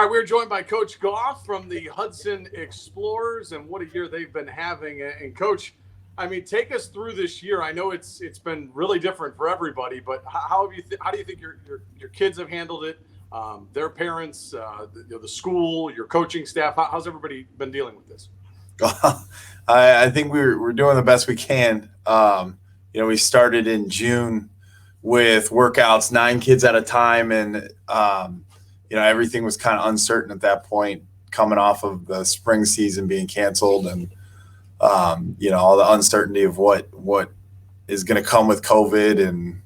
All right, we're joined by Coach Gough from the Hudson Explorers, and what a year they've been having. And Coach, I mean, take us through this year. I know it's been really different for everybody, but how do you think your kids have handled it? Their parents, the school, your coaching staff. How's everybody been dealing with this? I think we're doing the best we can. We started in June with workouts, 9 kids at a time, and everything was kind of uncertain at that point, coming off of the spring season being canceled, and all the uncertainty of what is going to come with COVID and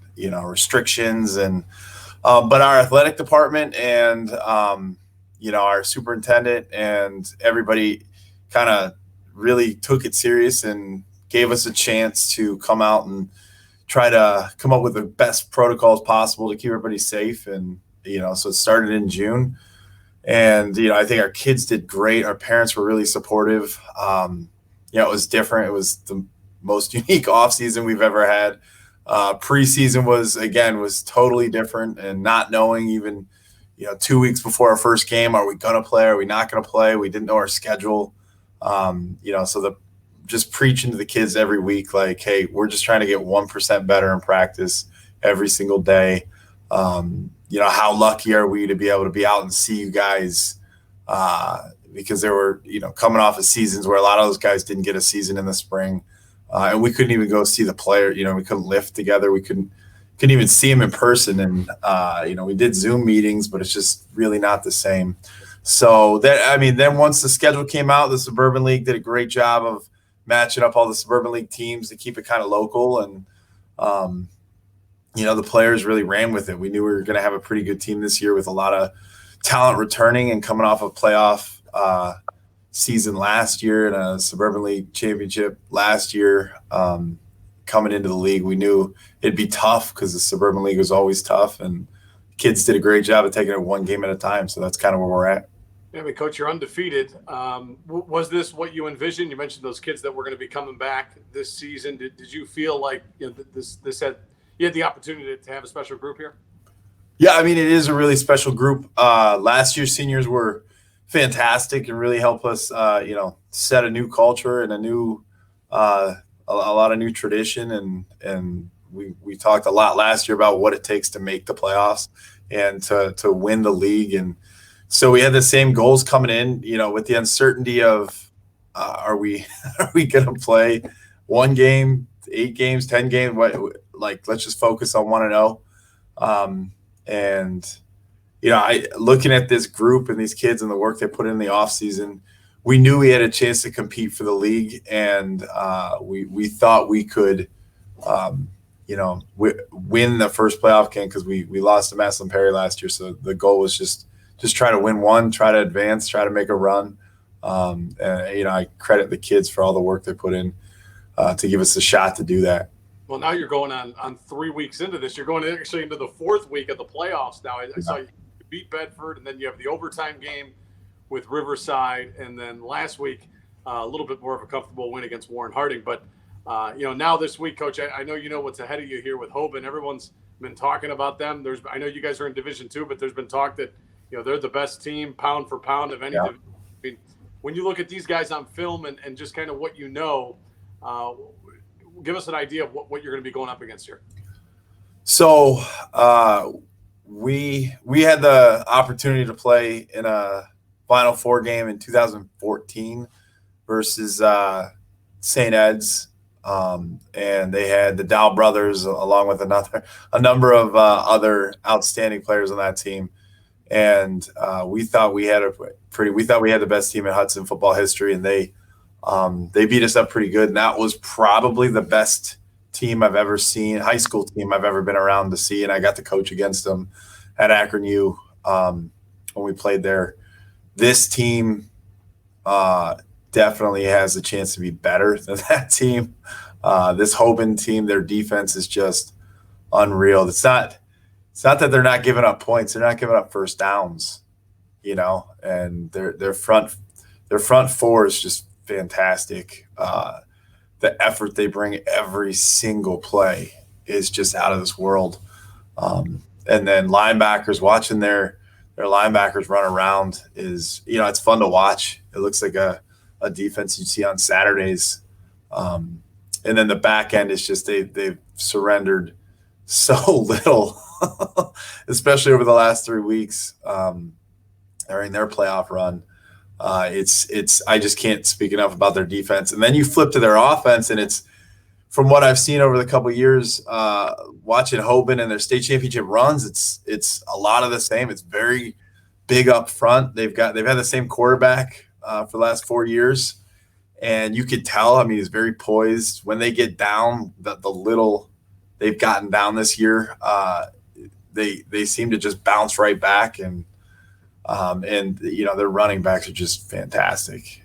restrictions, and but our athletic department and our superintendent and everybody kind of really took it serious and gave us a chance to come out and try to come up with the best protocols possible to keep everybody safe. And so it started in June, and I think our kids did great. Our parents were really supportive. It was different. It was the most unique off season we've ever had. Preseason was totally different, and not knowing even 2 weeks before our first game, are we gonna play? Are we not gonna play? We didn't know our schedule. So just preaching to the kids every week, like, hey, we're just trying to get 1% better in practice every single day. How lucky are we to be able to be out and see you guys? Because there were, coming off of seasons where a lot of those guys didn't get a season in the spring. And we couldn't even go see the player. We couldn't lift together. We couldn't even see them in person. And, we did Zoom meetings, but it's just really not the same. So then once the schedule came out, the Suburban League did a great job of matching up all the Suburban League teams to keep it kind of local. And, the players really ran with it. We knew we were going to have a pretty good team this year with a lot of talent returning and coming off a playoff season last year and a Suburban League championship last year. Coming into the league, we knew it'd be tough because the Suburban League was always tough, and kids did a great job of taking it one game at a time. So that's kind of where we're at. Yeah, I mean, Coach, you're undefeated. Was this what you envisioned? You mentioned those kids that were going to be coming back this season. Did you feel like this had you had the opportunity to have a special group here? Yeah, I mean, it is a really special group. Last year's seniors were fantastic and really helped us, set a new culture and a new, a lot of new tradition. And we talked a lot last year about what it takes to make the playoffs and to win the league. And so we had the same goals coming in, with the uncertainty of, are we going to play 1 game, 8 games, 10 games? Let's just focus on 1-0. And looking at this group and these kids and the work they put in the off season, we knew we had a chance to compete for the league, and we thought we could, win the first playoff game because we lost to Massillon Perry last year. So the goal was just try to win one, try to advance, try to make a run. And I credit the kids for all the work they put in to give us a shot to do that. Well, now you're going on 3 weeks into this. You're going actually into the 4th week of the playoffs now. I saw you beat Bedford, and then you have the overtime game with Riverside, and then last week a little bit more of a comfortable win against Warren Harding. But now this week, Coach, I know you know what's ahead of you here with Hoban. Everyone's been talking about them. I know you guys are in Division II, but there's been talk that they're the best team pound for pound of any division. I mean, when you look at these guys on film and just kind of what give us an idea of what you're going to be going up against here. So we had the opportunity to play in a Final Four game in 2014 versus St. Ed's, and they had the Dow brothers along with a number of other outstanding players on that team, and we thought we had the best team in Hudson football history, and they beat us up pretty good. And that was probably the best team I've ever seen, high school team I've ever been around to see. And I got to coach against them at Akron U when we played there. This team definitely has a chance to be better than that team. This Hoban team, their defense is just unreal. It's not that they're not giving up points. They're not giving up first downs, and their front four is just fantastic. The effort they bring every single play is just out of this world. And then linebackers, watching their linebackers run around is, it's fun to watch. It looks like a defense you see on Saturdays. And then the back end is just they've surrendered so little, especially over the last 3 weeks during their playoff run. It's I just can't speak enough about their defense. And then you flip to their offense, and it's, from what I've seen over the couple of years, watching Hoban and their state championship runs, it's a lot of the same. It's very big up front. They've had the same quarterback for the last 4 years, and you could tell. I mean, he's very poised. When they get down, the little they've gotten down this year, they seem to just bounce right back, and their running backs are just fantastic.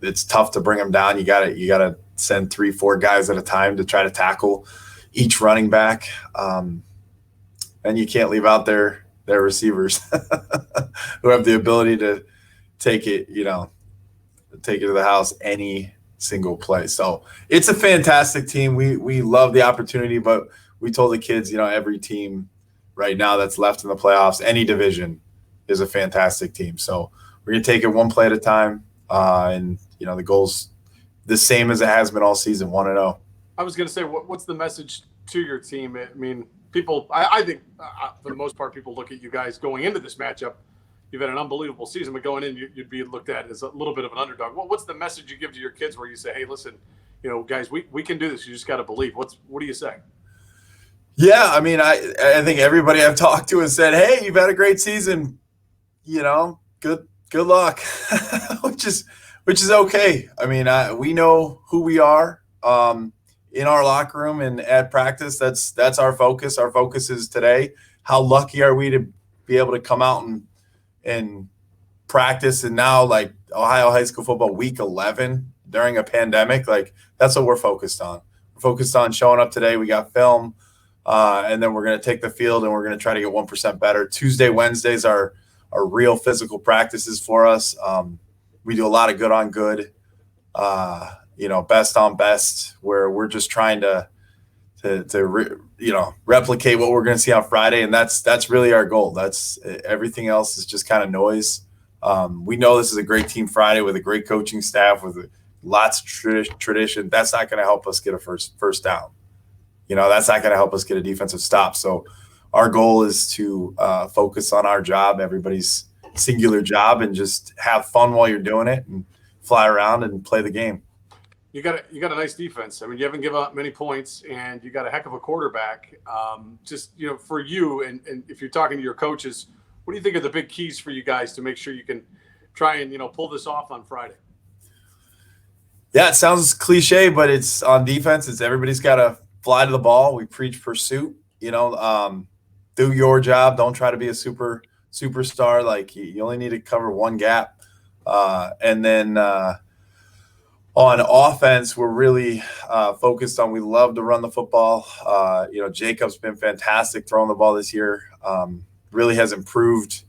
It's tough to bring them down. You gotta send 3-4 guys at a time to try to tackle each running back, and you can't leave out their receivers who have the ability to take it to the house any single play. So it's a fantastic team. We love the opportunity, but we told the kids, every team right now that's left in the playoffs, any division, is a fantastic team. So we're going to take it one play at a time. And the goal's the same as it has been all season, 1-0. I was going to say, what's the message to your team? I mean, people, I think for the most part, people look at you guys going into this matchup. You've had an unbelievable season, but going in, you'd be looked at as a little bit of an underdog. What's the message you give to your kids where you say, hey, listen, guys, we can do this. You just got to believe. What do you say? Yeah, I mean, I think everybody I've talked to has said, hey, you've had a great season. Good luck, which is okay. I mean, we know who we are in our locker room and at practice. That's our focus. Our focus is today. How lucky are we to be able to come out and practice? And now, like, Ohio high school football week 11 during a pandemic, like, that's what we're focused on. We're focused on showing up today. We got film, and then we're going to take the field and we're going to try to get 1% better. Tuesday, Wednesdays are real physical practices for us. We do a lot of good on good, best on best, where we're just trying to replicate what we're going to see on Friday. And that's really our goal. That's everything else is just kind of noise. We know this is a great team Friday with a great coaching staff, with lots of tradition. That's not going to help us get a first down. That's not going to help us get a defensive stop. So our goal is to focus on our job, everybody's singular job, and just have fun while you're doing it and fly around and play the game. You got a nice defense. I mean, you haven't given up many points, and you got a heck of a quarterback. For you, and if you're talking to your coaches, what do you think are the big keys for you guys to make sure you can try and pull this off on Friday? Yeah, it sounds cliche, but it's on defense. It's everybody's got to fly to the ball. We preach pursuit. Do your job. Don't try to be a superstar. Like, you only need to cover one gap. And then on offense, we're really focused on, we love to run the football. Jacob's been fantastic throwing the ball this year. Really has improved,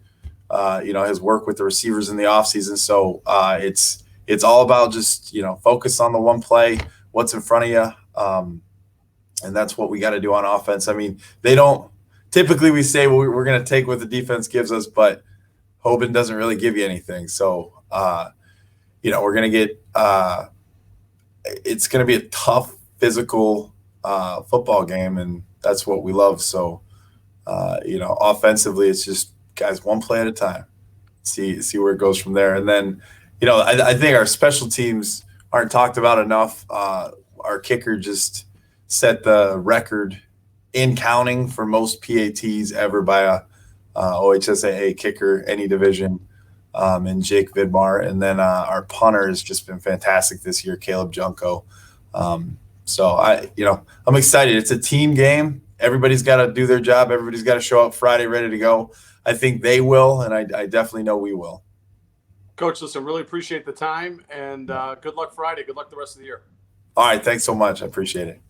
his work with the receivers in the offseason. So it's all about just, focus on the one play, what's in front of you. And that's what we got to do on offense. I mean, typically we say, well, we're going to take what the defense gives us, but Hoban doesn't really give you anything. So, we're going to get it's going to be a tough physical football game, and that's what we love. So, offensively, it's just, guys, one play at a time, see where it goes from there. And then, I think our special teams aren't talked about enough. Our kicker just set the record in counting for most PATs ever by a OHSAA kicker, any division, and Jake Vidmar. And then our punter has just been fantastic this year, Caleb Junko. So I'm excited. It's a team game. Everybody's got to do their job. Everybody's got to show up Friday ready to go. I think they will, and I definitely know we will. Coach, listen, really appreciate the time, and good luck Friday. Good luck the rest of the year. All right, thanks so much. I appreciate it.